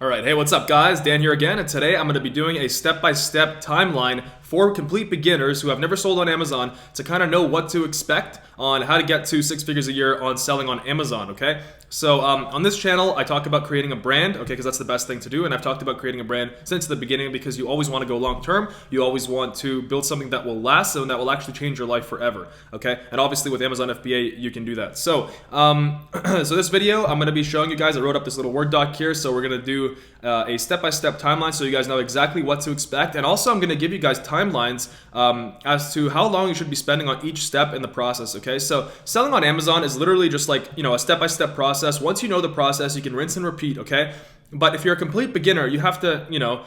All right, hey, what's up guys? Dan here again, and today I'm going to be doing a step-by-step timeline for complete beginners who have never sold on Amazon to kind of know what to expect on how to get to 6 figures a year on selling on Amazon, okay? So on this channel, I talk about creating a brand, okay, because that's the best thing to do, and I've talked about creating a brand since the beginning because you always want to go long-term, you always want to build something that will last and that will actually change your life forever, okay? And obviously with Amazon FBA, you can do that. So, so this video, I'm going to be showing you guys, I wrote up this little Word doc here, so we're going to do a step-by-step timeline so you guys know exactly what to expect, and also I'm going to give you guys timelines as to how long you should be spending on each step in the process, okay? So selling on Amazon is literally just like, you know, a step-by-step process. Once you know the process, you can rinse and repeat, okay? But if you're a complete beginner, you have to, you know,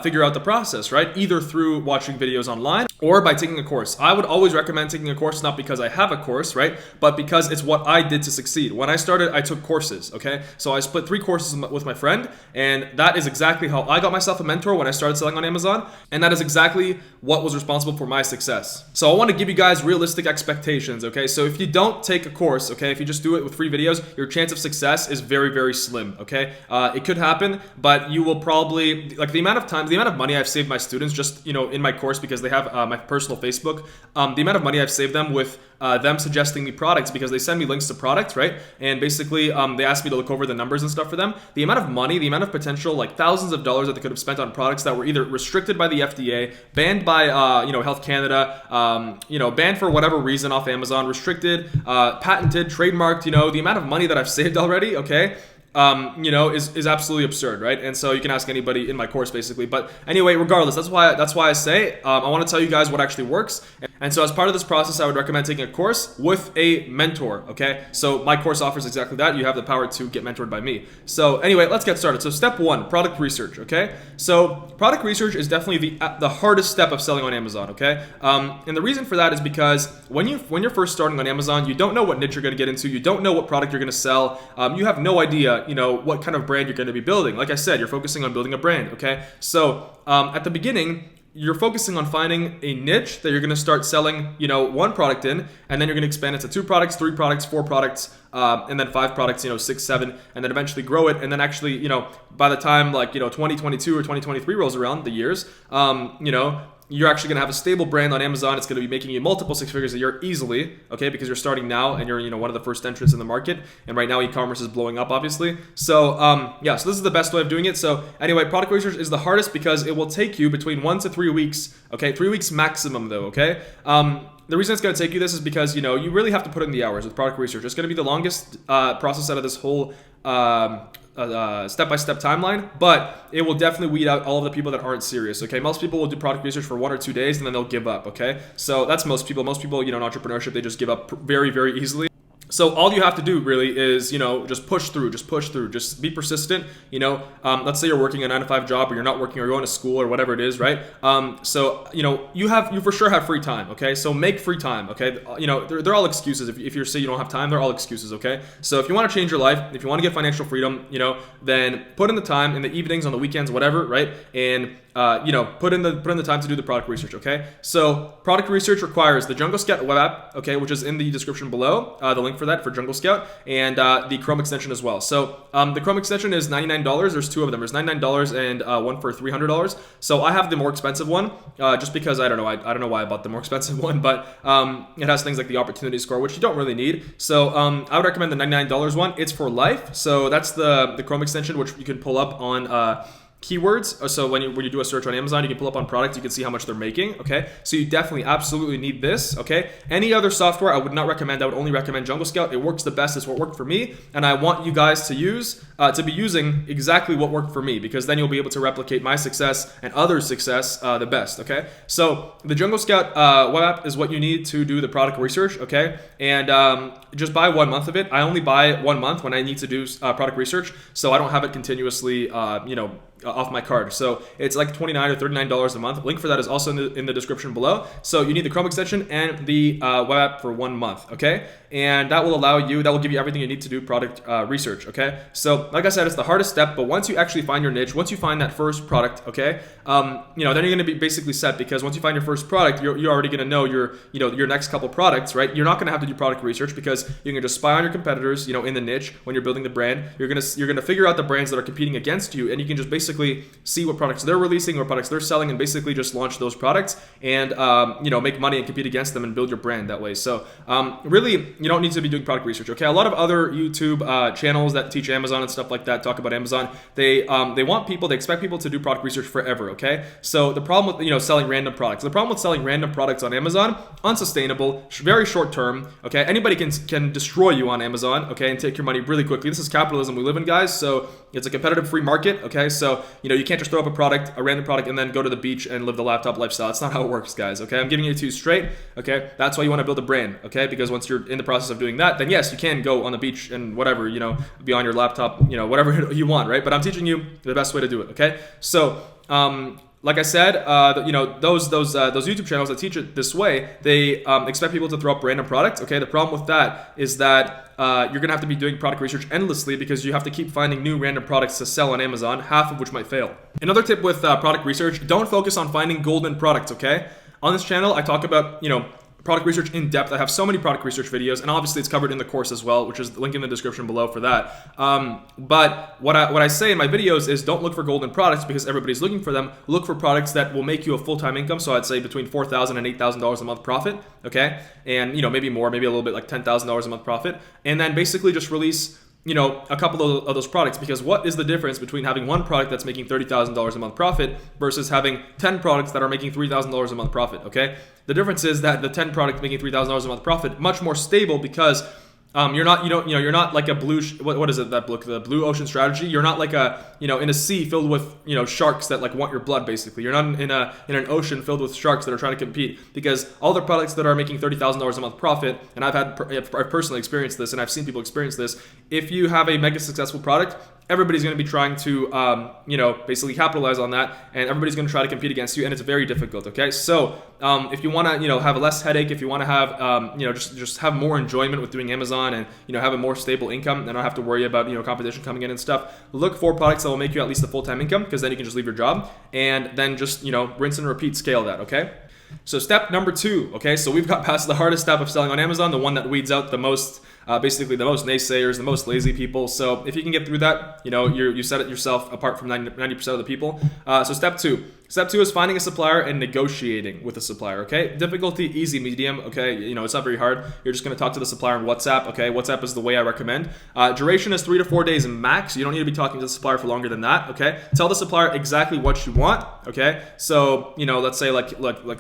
figure out the process, right? Either through watching videos online or by taking a course. I would always recommend taking a course, not because I have a course, right? But because it's what I did to succeed. When I started, I took courses, okay? So I split 3 courses with my friend, and that is exactly how I got myself a mentor when I started selling on Amazon, and that is exactly what was responsible for my success. So I want to give you guys realistic expectations, okay? So if you don't take a course, okay, if you just do it with free videos, your chance of success is very, very slim, okay? It could happen, but you will probably, like the amount of money I've saved my students just, you know, in my course, because they have my personal Facebook, the amount of money I've saved them with them suggesting me products, because they send me links to products, right? And basically they ask me to look over the numbers and stuff for them. The amount of money, the amount of potential, like thousands of dollars that they could have spent on products that were either restricted by the FDA, banned by you know, Health Canada, you know, banned for whatever reason off Amazon, restricted, patented, trademarked, you know, the amount of money that I've saved already, okay? You know, is absolutely absurd, right? And so you can ask anybody in my course, basically. But anyway, regardless, that's why I say I want to tell you guys what actually works. And so as part of this process, I would recommend taking a course with a mentor, okay? So my course offers exactly that. You have the power to get mentored by me. So anyway, let's get started. So step 1, product research, okay? So product research is definitely the hardest step of selling on Amazon, okay? And the reason for that is because when you're first starting on Amazon, you don't know what niche you're going to get into. You don't know what product you're going to sell. You have no idea, you know, what kind of brand you're going to be building. Like I said, you're focusing on building a brand, okay? So at the beginning, you're focusing on finding a niche that you're going to start selling, you know, 1 product in, and then you're going to expand it to 2 products, 3 products, 4 products, and then 5 products, you know, 6, 7, and then eventually grow it. And then actually, you know, by the time like, you know, 2022 or 2023 rolls around, the years, you know, you're actually going to have a stable brand on Amazon. It's going to be making you multiple 6 figures a year easily, okay? Because you're starting now and you're, you know, one of the first entrants in the market. And right now e-commerce is blowing up, obviously. So yeah, so this is the best way of doing it. So anyway, product research is the hardest because it will take you between 1 to 3 weeks, okay? 3 weeks maximum though, okay? The reason it's going to take you this is because, you know, you really have to put in the hours with product research. It's going to be the longest process out of this whole step-by-step timeline, but it will definitely weed out all of the people that aren't serious, okay? Most people will do product research for 1 or 2 days and then they'll give up, okay? So that's most people. Most people, you know, in entrepreneurship, they just give up very, very easily. So all you have to do really is, you know, just push through, just be persistent, you know. Let's say you're working a 9-to-5 job, or you're not working, or you're going to school, or whatever it is, right? So, you know, you for sure have free time, okay? So make free time, okay? You know, they're all excuses. If you say you don't have time, they're all excuses, okay? So if you want to change your life, if you want to get financial freedom, you know, then put in the time in the evenings, on the weekends, whatever, right? And you know, put in the time to do the product research, okay? So product research requires the Jungle Scout web app, okay, which is in the description below, the link for that for Jungle Scout, and the Chrome extension as well. So the Chrome extension is $99. There's 2 of them. There's $99 and one for $300. So I have the more expensive one, just because I don't know. I don't know why I bought the more expensive one, but it has things like the opportunity score, which you don't really need. So I would recommend the $99 one. It's for life. So that's the Chrome extension, which you can pull up on keywords. So when you do a search on Amazon, you can pull up on products, you can see how much they're making, okay? So you definitely absolutely need this, okay? Any other software I would not recommend. I would only recommend Jungle Scout. It works the best. It's what worked for me, and I want you guys to be using exactly what worked for me, because then you'll be able to replicate my success and others' success the best, okay? So the Jungle Scout web app is what you need to do the product research, okay? And just buy 1 month of it. I only buy 1 month when I need to do product research, so I don't have it continuously, you know, off my card. So it's like $29 or $39 a month. Link for that is also in the description below. So you need the Chrome extension and the web app for 1 month, okay? And that will give you everything you need to do product research, okay? So like I said, it's the hardest step, but once you actually find your niche, once you find that first product, okay, then you're going to be basically set, because once you find your first product, you're already going to know your next couple products, right? You're not going to have to do product research, because you can just spy on your competitors, in the niche when you're building the brand. You're going to figure out the brands that are competing against you, and you can just basically see what products they're releasing, what products they're selling, and basically just launch those products and make money and compete against them and build your brand that way. So really, you don't need to be doing product research, okay? A lot of other YouTube channels that teach Amazon and stuff like that talk about Amazon. They expect people to do product research forever, okay? So the problem with selling random products, on Amazon, unsustainable, very short term, okay? Anybody can destroy you on Amazon, okay, and take your money really quickly. This is capitalism we live in, guys. So it's a competitive free market, okay? So you can't just throw up a random product and then go to the beach and live the laptop lifestyle. That's not how it works, guys, okay? I'm giving it to you straight, okay? That's why you want to build a brand, okay? Because once you're in the process of doing that, then yes, you can go on the beach and whatever, be on your laptop, whatever you want, right? But I'm teaching you the best way to do it, okay? So like I said, those YouTube channels that teach it this way, they expect people to throw up random products. Okay, the problem with that is that you're gonna have to be doing product research endlessly, because you have to keep finding new random products to sell on Amazon, half of which might fail. Another tip with product research: don't focus on finding golden products. Okay, on this channel, I talk about product research in depth. I have so many product research videos, and obviously it's covered in the course as well, which is the link in the description below for that. But what I say in my videos is, don't look for golden products because everybody's looking for them. Look for products that will make you a full-time income. So I'd say between $4,000 and $8,000 a month profit, okay? And maybe more, maybe a little bit, like $10,000 a month profit. And then basically just release a couple of those products, because what is the difference between having one product that's making $30,000 a month profit versus having 10 products that are making $3,000 a month profit, okay? The difference is that the 10 products making $3,000 a month profit, much more stable, because you're not like a blue, what is it, that book, the Blue Ocean Strategy? You're not like in a sea filled with, sharks that like want your blood, basically. You're not in an ocean filled with sharks that are trying to compete, because all the products that are making $30,000 a month profit, and I've personally experienced this, and I've seen people experience this. If you have a mega successful product, everybody's going to be trying to, basically capitalize on that, and everybody's going to try to compete against you, and it's very difficult, okay? So if you want to, have a less headache, if you want to have, just have more enjoyment with doing Amazon and, have a more stable income and not have to worry about, competition coming in and stuff, look for products that will make you at least a full-time income, because then you can just leave your job and then just, rinse and repeat, scale that, okay? So step number 2, okay? So we've got past the hardest step of selling on Amazon, the one that weeds out the most, basically the most naysayers, the most lazy people. So if you can get through that, you set it yourself apart from 90% of the people. So step 2. Step 2 is finding a supplier and negotiating with a supplier, okay? Difficulty, easy, medium, okay? It's not very hard. You're just going to talk to the supplier on WhatsApp, okay? WhatsApp is the way I recommend. Duration is 3 to 4 days max. You don't need to be talking to the supplier for longer than that, okay? Tell the supplier exactly what you want, okay? So, let's say like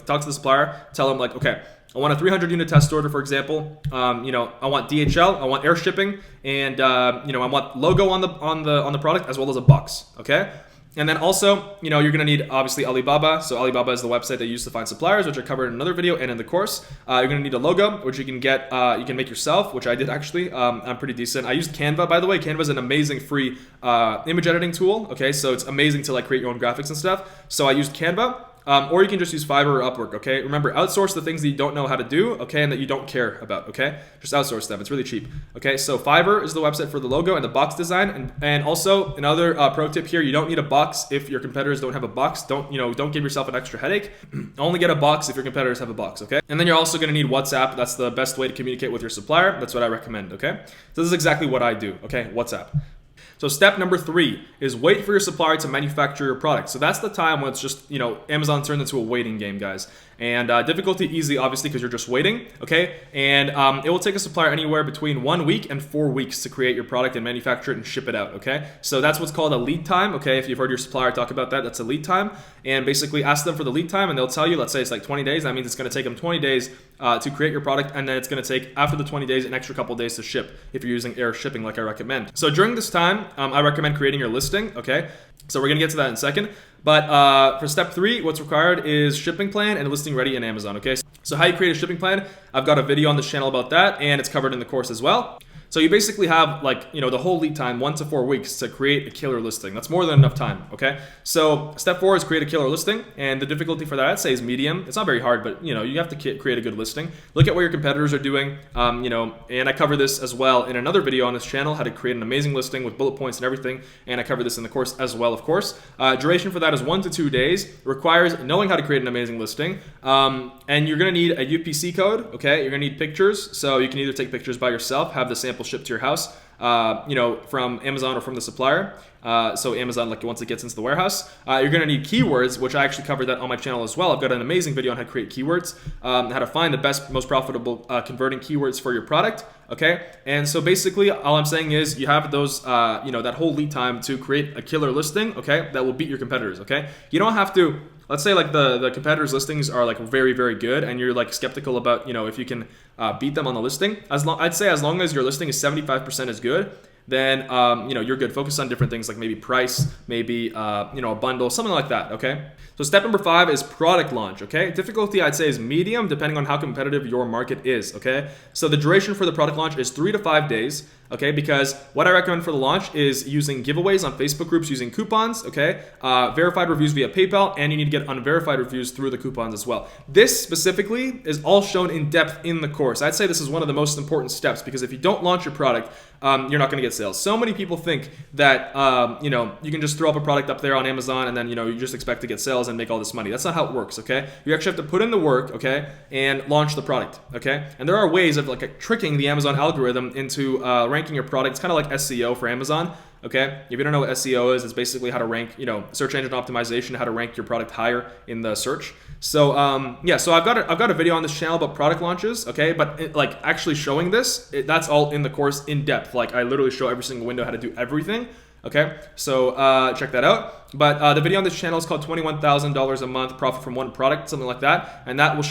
talk to the supplier, tell them like, okay, I want a 300 unit test order, for example. I want DHL, I want air shipping, and I want logo on the product as well as a box, okay? And then also, you're going to need, obviously, Alibaba. So Alibaba is the website they use to find suppliers, which I covered in another video and in the course. You're going to need a logo, which you can get, you can make yourself, which I did actually. I'm pretty decent. I used Canva, by the way. Canva is an amazing free image editing tool. Okay, so it's amazing to create your own graphics and stuff. So I used Canva. Or you can just use Fiverr or Upwork, okay? Remember, outsource the things that you don't know how to do, okay, and that you don't care about, okay? Just outsource them. It's really cheap, okay? So Fiverr is the website for the logo and the box design. And also, another pro tip here, you don't need a box if your competitors don't have a box. Don't give yourself an extra headache. Only get a box if your competitors have a box, okay? And then you're also going to need WhatsApp. That's the best way to communicate with your supplier. That's what I recommend, okay? So this is exactly what I do, okay? WhatsApp. So step number 3 is wait for your supplier to manufacture your product. So that's the time when it's just, Amazon turned into a waiting game, guys. And difficulty easy, obviously, because you're just waiting, okay? And it will take a supplier anywhere between 1 week and 4 weeks to create your product and manufacture it and ship it out, okay? So that's what's called a lead time, okay? If you've heard your supplier talk about that, that's a lead time. And basically ask them for the lead time and they'll tell you, let's say it's like 20 days. That means it's going to take them 20 days to create your product, and then it's going to take, after the 20 days, an extra couple days to ship if you're using air shipping like I recommend. So during this time, I recommend creating your listing, okay? So we're going to get to that in a second. But for step 3, what's required is shipping plan and listing ready in Amazon, okay? So how you create a shipping plan, I've got a video on this channel about that, and it's covered in the course as well. So you basically have like, the whole lead time, 1 to 4 weeks to create a killer listing. That's more than enough time, okay? So step 4 is create a killer listing, and the difficulty for that I'd say is medium. It's not very hard, but you have to create a good listing. Look at what your competitors are doing, and I cover this as well in another video on this channel, how to create an amazing listing with bullet points and everything, and I cover this in the course as well, of course. Duration for that is 1 to 2 days. It requires knowing how to create an amazing listing, and you're gonna need a UPC code, okay? You're gonna need pictures, so you can either take pictures by yourself, have the sample shipped to your house, from Amazon or from the supplier. So Amazon, like once it gets into the warehouse, you're going to need keywords, which I actually covered that on my channel as well. I've got an amazing video on how to create keywords, how to find the best, most profitable converting keywords for your product. Okay. And so basically all I'm saying is you have those, that whole lead time to create a killer listing. Okay. That will beat your competitors. Okay. You don't have to, let's say like the competitors' listings are like very, very good, and you're like skeptical about, if you can beat them on the listing. I'd say as long as your listing is 75% as good, then you're good. Focus on different things like maybe price, maybe a bundle, something like that. Okay. So step number 5 is product launch. Okay. Difficulty I'd say is medium, depending on how competitive your market is. Okay. So the duration for the product launch is 3 to 5 days. Okay, because what I recommend for the launch is using giveaways on Facebook groups, using coupons, okay, verified reviews via PayPal, and you need to get unverified reviews through the coupons as well. This specifically is all shown in depth in the course. I'd say this is one of the most important steps, because if you don't launch your product, you're not going to get sales. So many people think that, you can just throw up a product up there on Amazon and then, you just expect to get sales and make all this money. That's not how it works, okay? You actually have to put in the work, okay, and launch the product, okay? And there are ways of like tricking the Amazon algorithm into ranking your product. It's kind of like SEO for Amazon. Okay, if you don't know what SEO is, it's basically how to rank, search engine optimization, how to rank your product higher in the search. So so I've got a video on this channel about product launches. Okay, but like actually showing this, that's all in the course in depth. Like I literally show every single window how to do everything. Okay, so check that out. But the video on this channel is called $21,000 a month profit from one product, something like that, and that will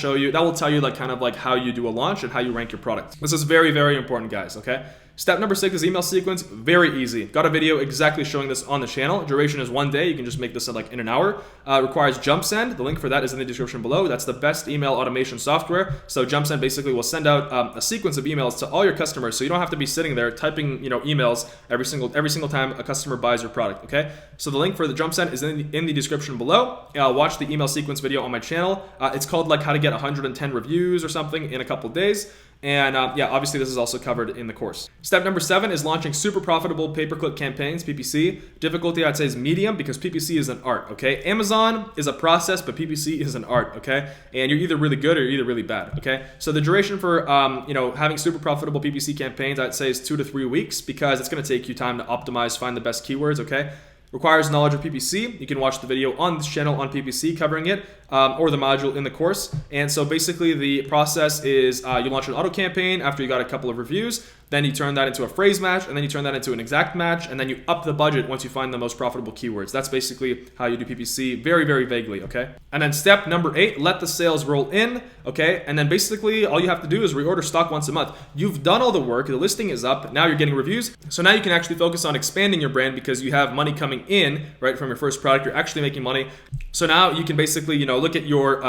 tell you like kind of like how you do a launch and how you rank your product. This is very, very important, guys. Okay. Step number 6 is email sequence. Very easy. Got a video exactly showing this on the channel. Duration is 1 day. You can just make this in like in an hour. Requires JumpSend. The link for that is in the description below. That's the best email automation software. So JumpSend basically will send out a sequence of emails to all your customers, so you don't have to be sitting there typing emails every single time a customer buys your product. Okay. So the link for the JumpSend is in the description below. Watch the email sequence video on my channel. It's called like how to get 110 reviews or something in a couple days. And obviously this is also covered in the course. Step number 7 is launching super profitable pay-per-click campaigns, PPC. Difficulty I'd say is medium, because PPC is an art, okay? Amazon is a process, but PPC is an art, okay? And you're either really good or you're either really bad, okay? So the duration for having super profitable PPC campaigns, I'd say is 2 to 3 weeks, because it's gonna take you time to optimize, find the best keywords, okay? Requires knowledge of PPC. You can watch the video on this channel on PPC covering it, or the module in the course. And so basically the process is you launch an auto campaign after you got a couple of reviews, then you turn that into a phrase match, and then you turn that into an exact match, and then you up the budget once you find the most profitable keywords. That's basically how you do PPC, very, very vaguely, okay? And then step number 8, let the sales roll in, okay? And then basically all you have to do is reorder stock once a month. You've done all the work, the listing is up, now you're getting reviews. So now you can actually focus on expanding your brand, because you have money coming in, right, from your first product. You're actually making money. So now you can basically, look at your,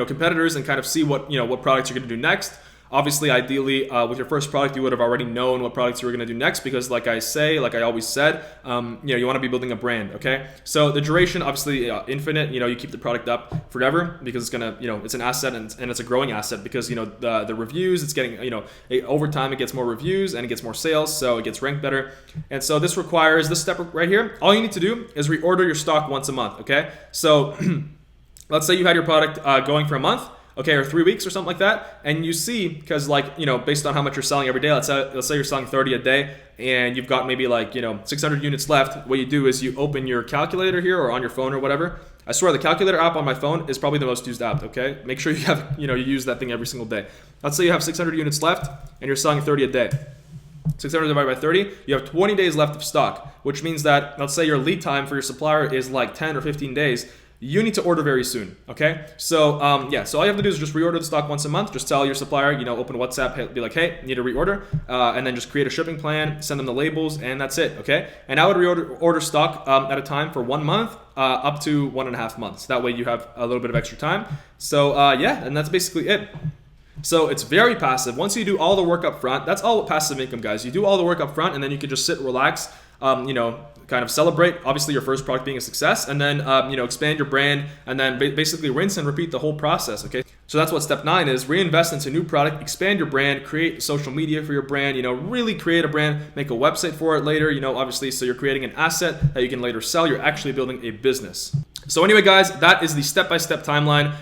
competitors and kind of see what products you're going to do next. Obviously, ideally, with your first product, you would have already known what products you were going to do next, because like I always said, you want to be building a brand, okay? So the duration, obviously, infinite. You keep the product up forever, because it's gonna, it's an asset, and it's a growing asset, because the reviews, it's getting, over time it gets more reviews and it gets more sales, so it gets ranked better. And so this requires this step right here. All you need to do is reorder your stock once a month, okay? So let's say you had your product going for a month. Okay, or 3 weeks or something like that, and you see, because based on how much you're selling every day, let's say you're selling 30 a day, and you've got maybe 600 units left. What you do is you open your calculator here, or on your phone or whatever. I swear the calculator app on my phone is probably the most used app. Okay, make sure you have you use that thing every single day. Let's say you have 600 units left, and you're selling 30 a day. 600 divided by 30, you have 20 days left of stock, which means that, let's say your lead time for your supplier is like 10 or 15 days. You need to order very soon, okay? So, so all you have to do is just reorder the stock once a month. Just tell your supplier, open WhatsApp, be like, hey, need to reorder, and then just create a shipping plan, send them the labels, and that's it, okay? And I would order stock at a time for 1 month, up to 1.5 months. That way you have a little bit of extra time. So, and that's basically it. So it's very passive. Once you do all the work up front, that's all passive income, guys. You do all the work up front, and then you can just sit, relax, kind of celebrate, obviously, your first product being a success, and then, expand your brand, and then basically rinse and repeat the whole process, okay? So that's what step 9 is. Reinvest into new product, expand your brand, create social media for your brand, really create a brand, make a website for it later, obviously, so you're creating an asset that you can later sell. You're actually building a business. So anyway, guys, that is the step-by-step timeline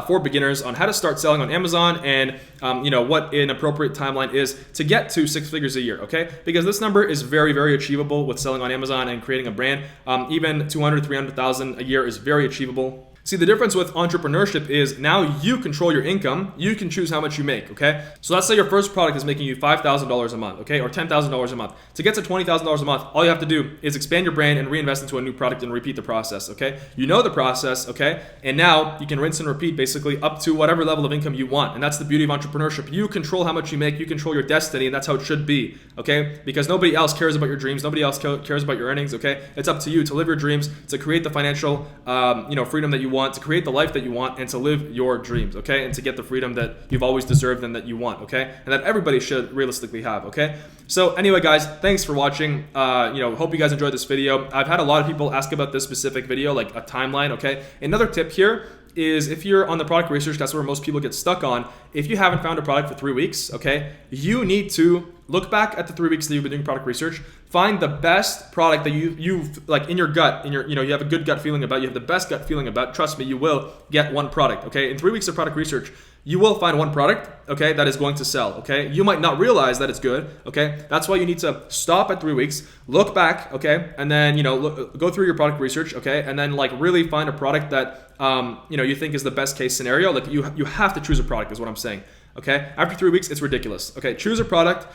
for beginners on how to start selling on Amazon, and what an appropriate timeline is to get to 6 figures a year, okay? Because this number is very, very achievable with selling on Amazon and creating a brand. Even 200, 300,000 a year is very achievable. See, the difference with entrepreneurship is now you control your income. You can choose how much you make, okay? So let's say your first product is making you $5,000 a month, okay? Or $10,000 a month. To get to $20,000 a month, all you have to do is expand your brand and reinvest into a new product and repeat the process, okay? You know the process, okay? And now you can rinse and repeat basically up to whatever level of income you want. And that's the beauty of entrepreneurship. You control how much you make. You control your destiny, and that's how it should be, okay? Because nobody else cares about your dreams. Nobody else cares about your earnings, okay? It's up to you to live your dreams, to create the financial, freedom that you want, to create the life that you want, and to live your dreams, okay? And to get the freedom that you've always deserved and that you want, okay? And that everybody should realistically have, okay? So anyway, guys, thanks for watching. Hope you guys enjoyed this video. I've had a lot of people ask about this specific video, like a timeline, okay? Another tip here is if you're on the product research, that's where most people get stuck on. If you haven't found a product for 3 weeks, okay, you need to look back at the 3 weeks that you've been doing product research, find the best product that you've like in your gut, you have a good gut feeling about, you have the best gut feeling about. Trust me, you will get one product, okay? In 3 weeks of product research, you will find one product, okay, that is going to sell, okay? You might not realize that it's good, okay? That's why you need to stop at 3 weeks, look back, okay? And then, go through your product research, okay? And then like really find a product that, you think is the best case scenario. Like you have to choose a product is what I'm saying, okay? After 3 weeks, it's ridiculous, okay? Choose a product,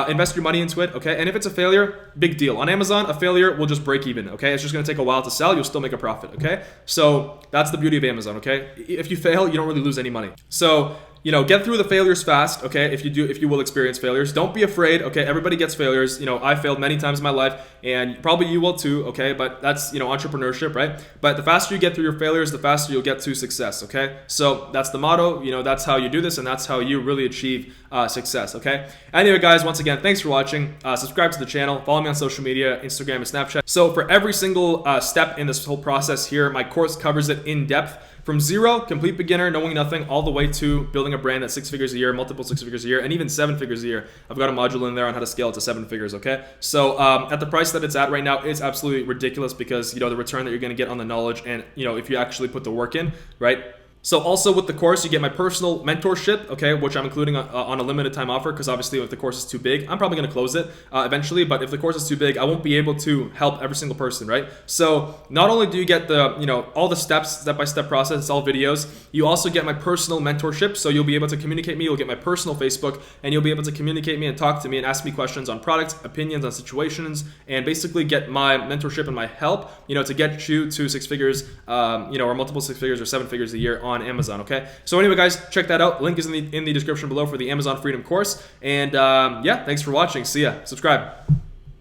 invest your money into it, okay? And if it's a failure, big deal. On Amazon, a failure will just break even, okay? It's just gonna take a while to sell. You'll still make a profit, okay? So that's the beauty of Amazon, okay? If you fail, you don't really lose any money. So, get through the failures fast, okay? If you will experience failures, don't be afraid, okay? Everybody gets failures. I failed many times in my life, and probably you will too, okay? But that's, entrepreneurship, right? But the faster you get through your failures, the faster you'll get to success, okay? So that's the motto, that's how you do this, and that's how you really achieve success, okay? Anyway, guys, once again, thanks for watching. Subscribe to the channel, follow me on social media, Instagram and Snapchat. So for every single step in this whole process here, my course covers it in depth. From zero, complete beginner, knowing nothing, all the way to building a brand at 6 figures a year, multiple 6 figures a year, and even 7 figures a year. I've got a module in there on how to scale it to 7 figures, okay? So at the price that it's at right now, it's absolutely ridiculous because, the return that you're going to get on the knowledge and, if you actually put the work in, right? So also with the course, you get my personal mentorship, okay, which I'm including on a limited time offer because obviously if the course is too big, I'm probably going to close it eventually, but if the course is too big, I won't be able to help every single person, right? So not only do you get the, all the steps, step-by-step process, it's all videos, you also get my personal mentorship, so you'll be able to communicate me, you'll get my personal Facebook, and you'll be able to communicate me and talk to me and ask me questions on products, opinions, on situations, and basically get my mentorship and my help, to get you to 6 figures, or multiple 6 figures or 7 figures a year on Amazon, okay? So anyway, guys, check that out. Link is in the description below for the Amazon Freedom course. And yeah, thanks for watching. See ya. Subscribe.